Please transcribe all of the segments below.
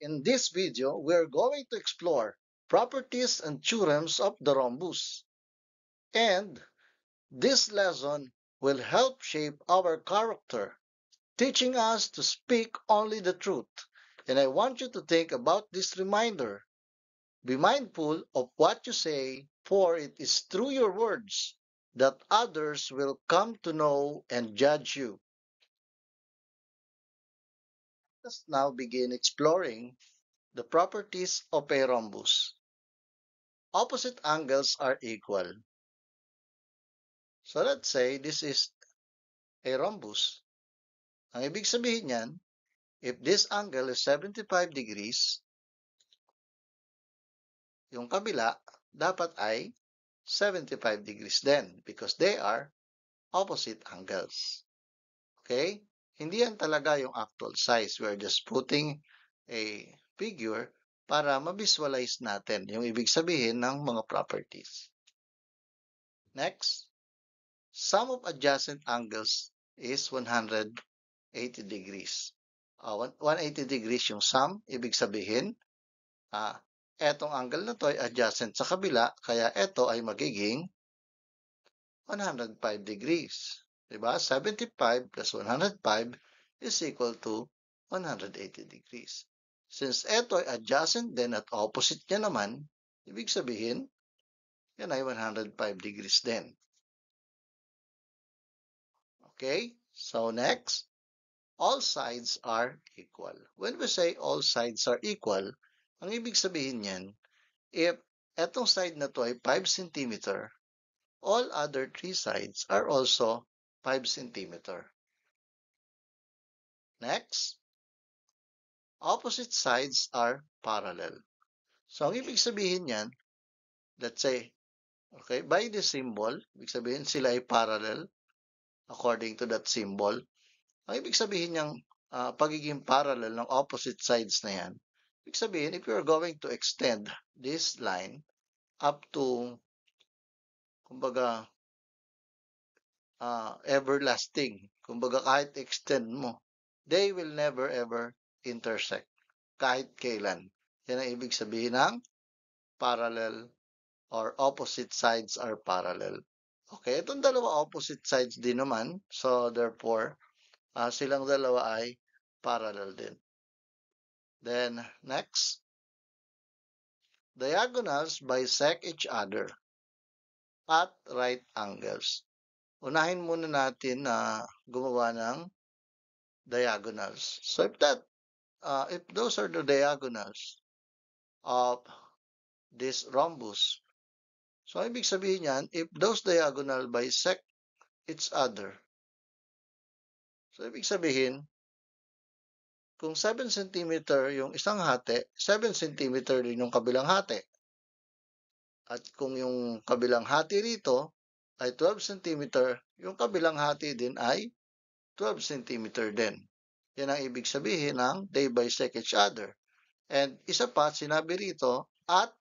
In this video, we're going to explore properties and theorems of the rhombus. And this lesson will help shape our character, teaching us to speak only the truth. And I want you to think about this reminder. Be mindful of what you say, for it is through your words that others will come to know and judge you. Let's now begin exploring the properties of a rhombus. Opposite angles are equal. So let's say this is a rhombus. Ang ibig sabihin niyan, if this angle is 75 degrees, yung kabila dapat ay 75 degrees din because they are opposite angles. Okay? Hindi yan talaga yung actual size. We're just putting a figure para ma-visualize natin yung ibig sabihin ng mga properties. Next, sum of adjacent angles is 180 degrees. 180 degrees yung sum, ibig sabihin, etong angle na to ay adjacent sa kabila, kaya ito ay magiging 105 degrees. Diba? 75 plus 105 is equal to 180 degrees. Since ito ay adjacent din at opposite niya naman, ibig sabihin, yan ay 105 degrees din. Okay? So next, all sides are equal. When we say all sides are equal, ang ibig sabihin niyan, if etong side na to ay 5 cm, all other three sides are also 5 cm. Next, opposite sides are parallel. So, ang ibig sabihin niyan, let's say, okay, by the symbol, ibig sabihin sila ay parallel according to that symbol. Ang ibig sabihin niyang pagiging parallel ng opposite sides na yan, ibig sabihin, if you're going to extend this line up to, kumbaga, everlasting, kumbaga kahit extend mo, they will never ever intersect kahit kailan. Yan ang ibig sabihin ng parallel or opposite sides are parallel. Okay, itong dalawa opposite sides din naman, so therefore, silang dalawa ay parallel din. Then, next, diagonals bisect each other at right angles. Unahin muna natin na gumawa ng diagonals. So if those are the diagonals of this rhombus, so ibig sabihin yan, if those diagonal bisect each other, so ibig sabihin, kung 7 cm yung isang hati, 7 cm din yung kabilang hati. At kung yung kabilang hati rito ay 12 cm, yung kabilang hati din ay 12 cm din. Yan ang ibig sabihin ng they bisect each other. And isa pa, sinabi rito, at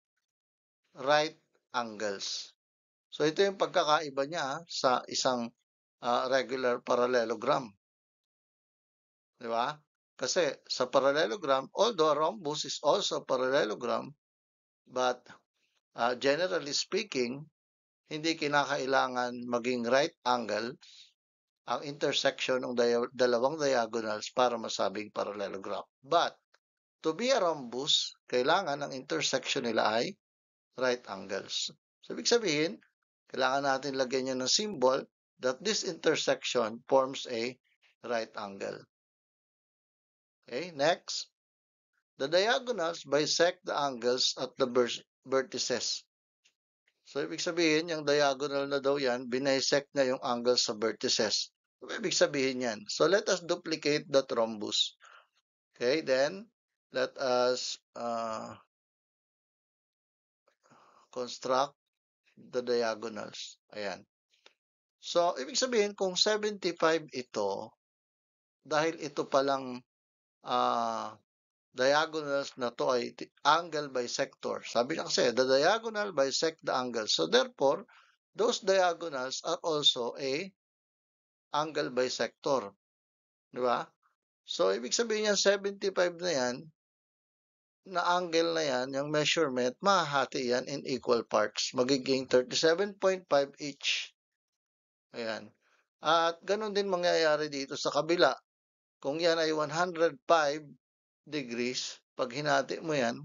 right angles. So ito yung pagkakaiba niya sa isang regular parallelogram. Di ba? Kasi sa parallelogram, although a rhombus is also a parallelogram, but generally speaking, hindi kinakailangan maging right angle ang intersection ng dalawang diagonals para masabing parallelogram. But, to be a rhombus, kailangan ang intersection nila ay right angles. So, ibig sabihin, kailangan natin lagyan niya ng symbol that this intersection forms a right angle. Okay, next. The diagonals bisect the angles at the vertices. So, ibig sabihin, yung diagonal na daw yan, binisect na yung angles sa vertices. So, ibig sabihin yan. So, let us duplicate that rhombus. Okay, then, let us construct the diagonals. Ayan. So, ibig sabihin, kung 75 ito, dahil ito palang diagonals na to ay angle bisector. Sabi na kasi, the diagonal bisect the angle. So, therefore, those diagonals are also a angle bisector. Di ba? So, ibig sabihin yan, 75 na yan, na angle na yan, yung measurement, mahahati yan in equal parts. Magiging 37.5 each. Ayan. At ganun din mangyayari dito sa kabila. Kung yan ay 105 degrees, pag hinati mo yan,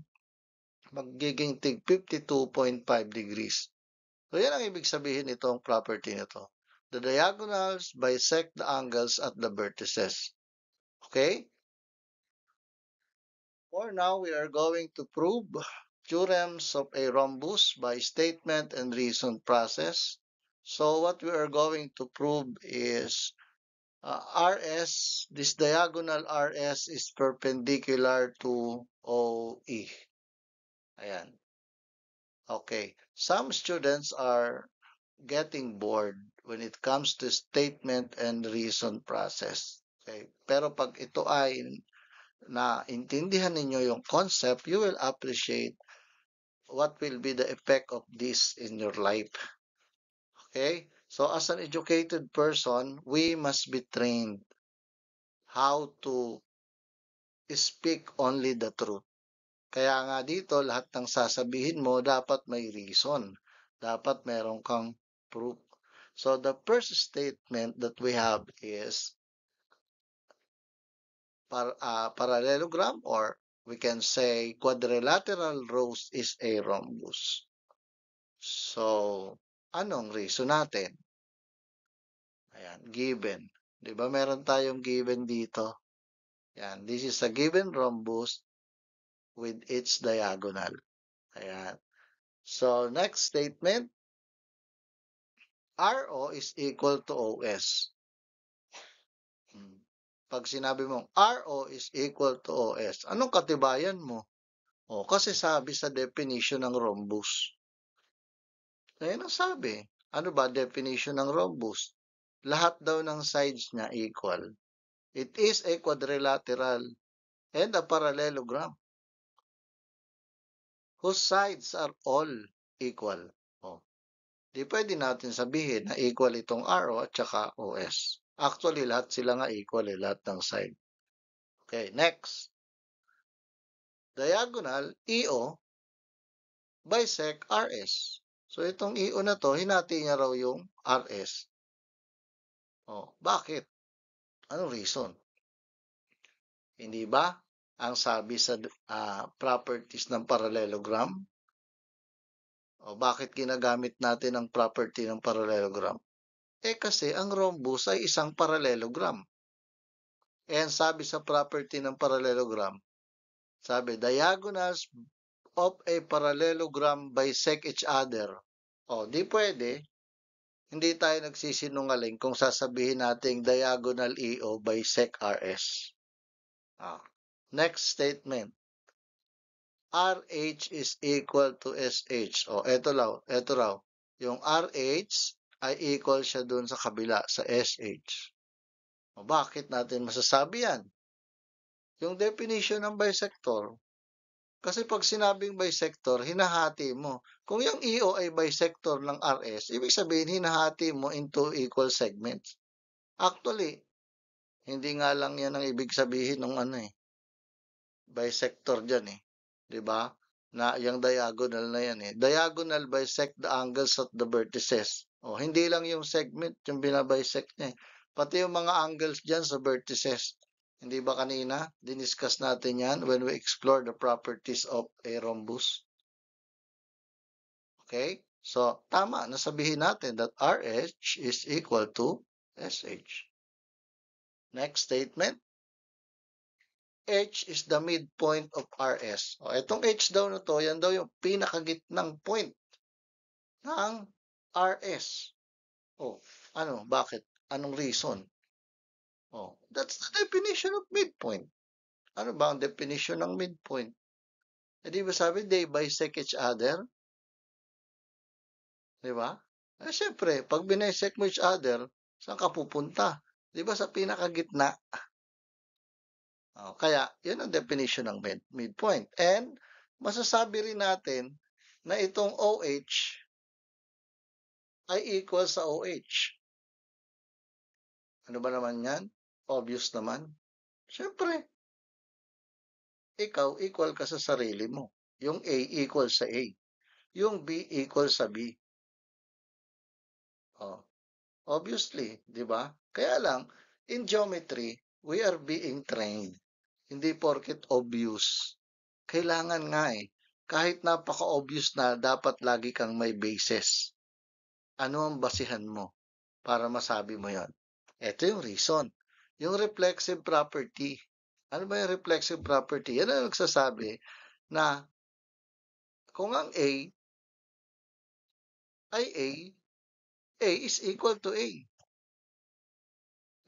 magiging tig 52.5 degrees. So yan ang ibig sabihin nitong property nito. The diagonals bisect the angles at the vertices. Okay? For now, we are going to prove theorems of a rhombus by statement and reason process. So what we are going to prove is RS, this diagonal RS is perpendicular to OE. Ayan. Okay. Some students are getting bored when it comes to statement and reason process. Okay. Pero pag ito ay naintindihan ninyo yung concept, you will appreciate what will be the effect of this in your life. Okay? So as an educated person, we must be trained how to speak only the truth. Kaya nga dito, lahat ng sasabihin mo, dapat may reason. Dapat meron kang proof. So the first statement that we have is parallelogram, or we can say quadrilateral rose is a rhombus. So, anong reason natin? Ayan, given. Di ba meron tayong given dito? Ayan, this is a given rhombus with its diagonal. Ayan. So, next statement, RO is equal to OS. Pag sinabi mong RO is equal to OS, anong katibayan mo? O, kasi sabi sa definition ng rhombus. Ayan ang sabi. Ano ba definition ng rhombus? Lahat daw ng sides niya equal. It is a quadrilateral and a parallelogram whose sides are all equal. O, di pwede natin sabihin na equal itong RO at saka OS. Actually, lahat sila nga equal lahat ng side. Okay, next. Diagonal EO bisect RS. So, itong EO na to, hinati niya raw yung RS. Oh, bakit? Anong reason? Hindi ba? Ang sabi sa properties ng parallelogram. O bakit ginagamit natin ang property ng parallelogram? Kasi ang rhombus ay isang parallelogram. And sabi sa property ng parallelogram, sabi, diagonals of a parallelogram bisect each other. O, di pwede. Hindi tayo nagsisinungaling kung sasabihin nating diagonal EO bisect RS. Next statement. RH is equal to SH. O, eto raw. Yung RH ay equal siya dun sa kabila, sa SH. O, bakit natin masasabi yan? Yung definition ng bisector. Kasi pag sinabing bisector, hinahati mo. Kung yung EO ay bisector ng RS, ibig sabihin hinahati mo into equal segments. Actually, hindi nga lang yan ang ibig sabihin ng bisector dyan eh. 'Di ba? Na yung diagonal na yan eh. Diagonal bisect the angles at the vertices. O, hindi lang yung segment yung binabisect niya eh. Pati yung mga angles dyan sa vertices. Hindi ba kanina, diniscuss natin yan when we explore the properties of a rhombus? Okay? So, tama, nasabihin natin that RH is equal to SH. Next statement. H is the midpoint of RS. O, itong H daw na to, yan daw yung pinakagitnang point ng RS. O, ano, bakit? Anong reason? O, that's the definition of midpoint. Ano ba ang definition ng midpoint? Di ba sabi, they bisect each other? Di ba? Siyempre, pag binisect mo each other, saan ka pupunta? Di ba sa pinakagitna? Kaya, yun ang definition ng midpoint. And, masasabi rin natin na itong OH ay equal sa OH. Ano ba naman yan? Obvious naman. Siyempre, ikaw equal ka sa sarili mo. Yung A equal sa A. Yung B equal sa B. Oh, obviously, di ba? Kaya lang, in geometry, we are being trained. Hindi porket obvious. Kailangan nga eh. Kahit napaka-obvious na dapat lagi kang may basis. Ano ang basihan mo para masabi mo yon? Ito yung reason. Yung reflexive property. Ano ba yung reflexive property? Yan ang nagsasabi na kung ang A ay A is equal to A.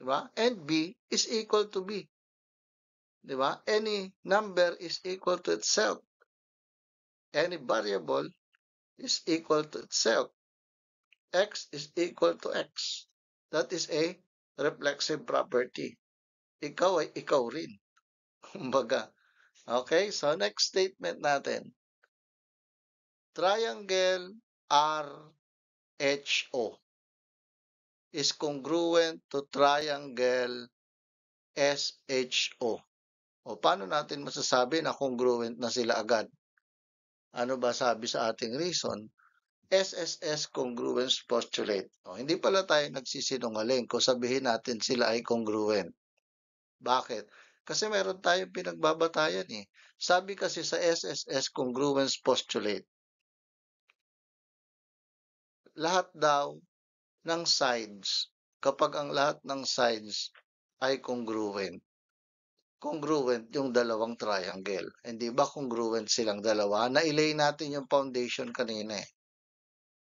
Diba? And B is equal to B. Diba? Any number is equal to itself. Any variable is equal to itself. X is equal to X. That is a reflexive property. Ikaw ay ikaw rin. Kumbaga. Okay, so next statement natin. Triangle RHO is congruent to triangle SHO. O paano natin masasabi na congruent na sila agad? Ano ba sabi sa ating reason? SSS congruence postulate. O, hindi pala tayo nagsisinungaling kung sabihin natin sila ay congruent. Bakit? Kasi meron tayong pinagbabatayan eh. Sabi kasi sa SSS congruence postulate, lahat daw ng sides, kapag ang lahat ng sides ay congruent, congruent yung dalawang triangle. Hindi ba congruent silang dalawa? Na-ilay natin yung foundation kanina eh.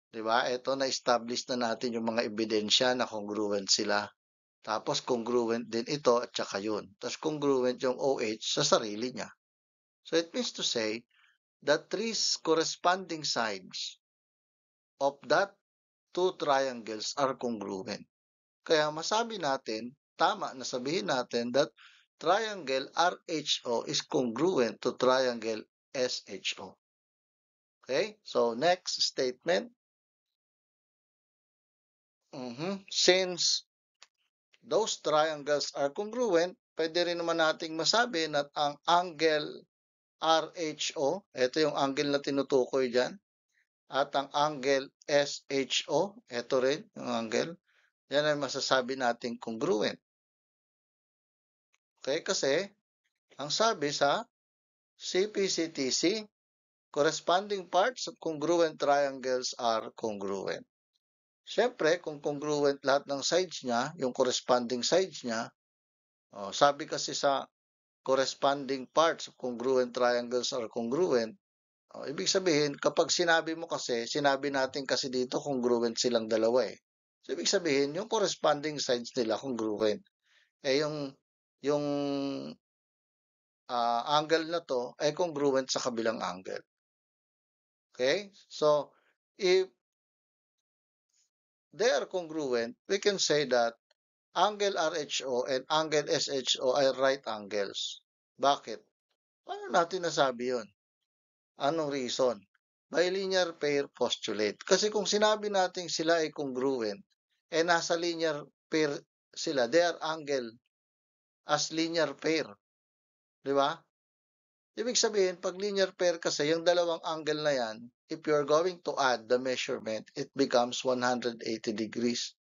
Diba? Ito, na-establish na natin yung mga ebidensya na congruent sila. Tapos congruent din ito at saka yun. Tapos congruent yung OH sa sarili niya. So it means to say that three corresponding sides of that two triangles are congruent. Kaya masabi natin, tama na sabihin natin that triangle RHO is congruent to triangle SHO. Okay? So next statement. Since those triangles are congruent, pwede rin naman nating masabi na ang angle RHO, ito yung angle na tinutukoy dyan, at ang angle SHO, ito rin yung angle, yan ay masasabi nating congruent. Okay, kasi ang sabi sa CPCTC, corresponding parts of congruent triangles are congruent. Siyempre, kung congruent lahat ng sides niya, yung corresponding sides niya, sabi kasi sa corresponding parts of congruent triangles are congruent, ibig sabihin, kapag sinabi mo kasi, sinabi natin kasi dito congruent silang dalawa eh. So, ibig sabihin, yung corresponding sides nila congruent. Eh, yung angle na to ay congruent sa kabilang angle. Okay? So, if they are congruent, we can say that angle RHO and angle SHO ay right angles. Bakit? Paano natin nasabi yun? Anong reason? Bilinear pair postulate. Kasi kung sinabi natin sila ay congruent, nasa linear pair sila, they are angle as linear pair. Di ba? Ibig sabihin, pag linear pair kasi, yung dalawang angle na yan, if you're going to add the measurement, it becomes 180 degrees.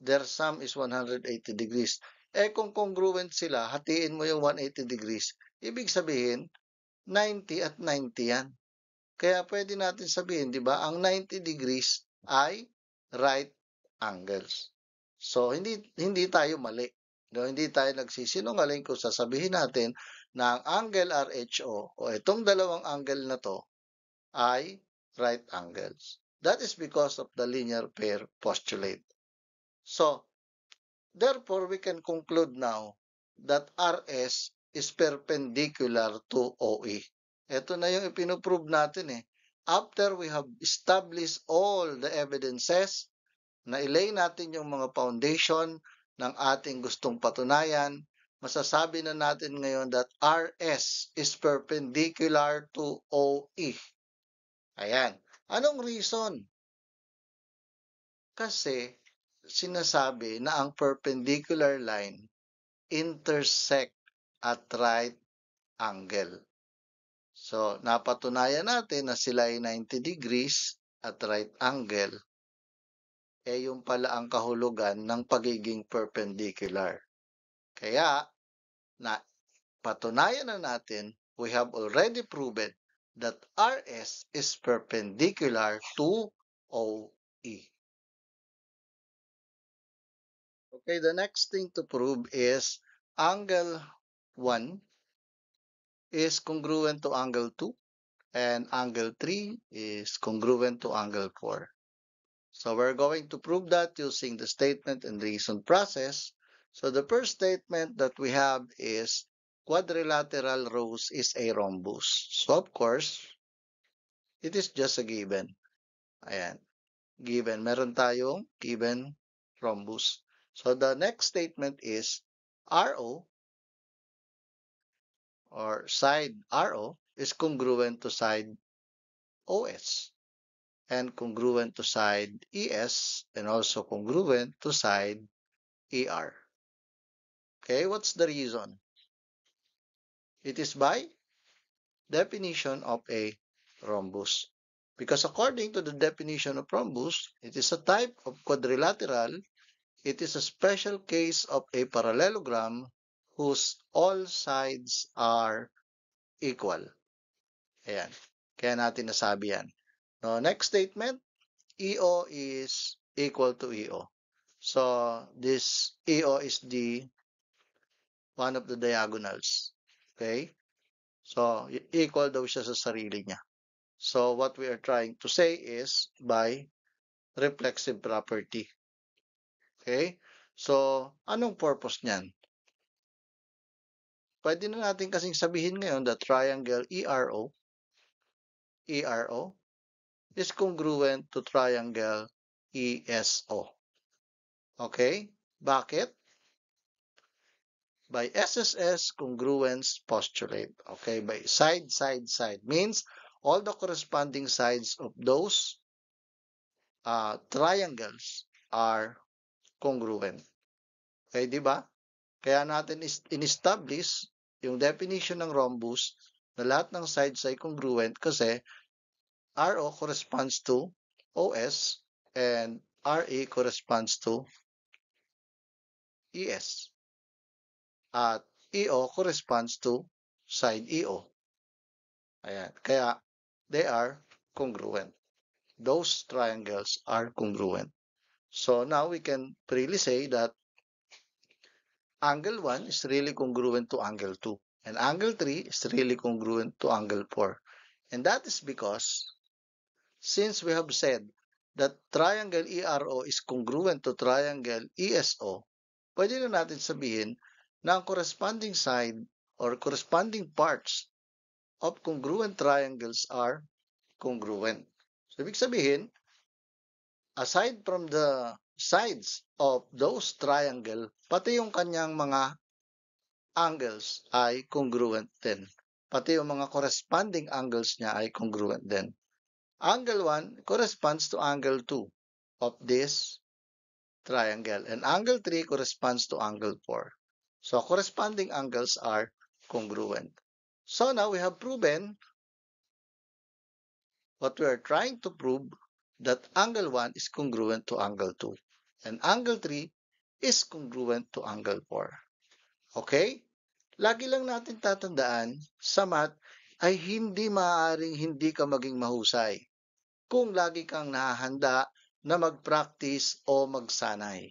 Their sum is 180 degrees. Kung congruent sila, hatiin mo yung 180 degrees, ibig sabihin, 90 at 90 yan. Kaya pwede natin sabihin, di ba, ang 90 degrees ay right angles. So, hindi tayo mali. No, hindi tayo nagsisinungaling kung sasabihin natin na ang angle RHO o itong dalawang angle na to ay right angles. That is because of the linear pair postulate. So, therefore, we can conclude now that RS is perpendicular to OE. Ito na yung ipinoprove natin eh. After we have established all the evidences, na ilay natin yung mga foundation ng ating gustong patunayan, masasabi na natin ngayon that RS is perpendicular to OE. Ayan. Anong reason? Kasi sinasabi na ang perpendicular line intersect at right angle. So, napatunayan natin na sila ay 90 degrees at right angle. Yung pala ang kahulugan ng pagiging perpendicular. Kaya, patunayan na natin, we have already proven that RS is perpendicular to OE. Okay, the next thing to prove is angle 1 is congruent to angle 2 and angle 3 is congruent to angle 4. So we're going to prove that using the statement and reason process. So the first statement that we have is quadrilateral rose is a rhombus. So of course, it is just a given. Ayan, given. Meron tayong given rhombus. So the next statement is RO or side RO is congruent to side OS and congruent to side ES and also congruent to side ER. Okay, what's the reason? It is by definition of a rhombus. Because according to the definition of rhombus, it is a type of quadrilateral. It is a special case of a parallelogram whose all sides are equal. Ayan. Kaya natin nasabi yan. Now, next statement, EO is equal to EO. So, this EO is the one of the diagonals. Okay? So, equal daw siya sa sarili niya. So, what we are trying to say is by reflexive property. Okay? So, anong purpose niyan? Pwede na natin kasing sabihin ngayon that triangle ERO is congruent to triangle ESO. Okay? Bakit? By SSS congruence postulate. Okay? By side means all the corresponding sides of those triangles are congruent. Okay, di ba? Kaya natin in-establish yung definition ng rhombus na lahat ng sides ay congruent kasi RO corresponds to OS and RE corresponds to ES. At EO corresponds to side EO. Ayan. Kaya they are congruent. Those triangles are congruent. So now we can freely say that angle 1 is really congruent to angle 2. And angle 3 is really congruent to angle 4. And that is because, since we have said that triangle ERO is congruent to triangle ESO, pwede na natin sabihin na ang corresponding side or corresponding parts of congruent triangles are congruent. So, ibig sabihin, aside from the sides of those triangle, pati yung kanyang mga angles ay congruent din. Pati yung mga corresponding angles niya ay congruent din. Angle 1 corresponds to angle 2 of this triangle. And angle 3 corresponds to angle 4. So, corresponding angles are congruent. So, now we have proven what we are trying to prove, that angle 1 is congruent to angle 2. And angle 3 is congruent to angle 4. Okay? Lagi lang natin tatandaan, sa math ay hindi maaaring hindi ka maging mahusay kung lagi kang nahahanda na mag-practice o magsanay.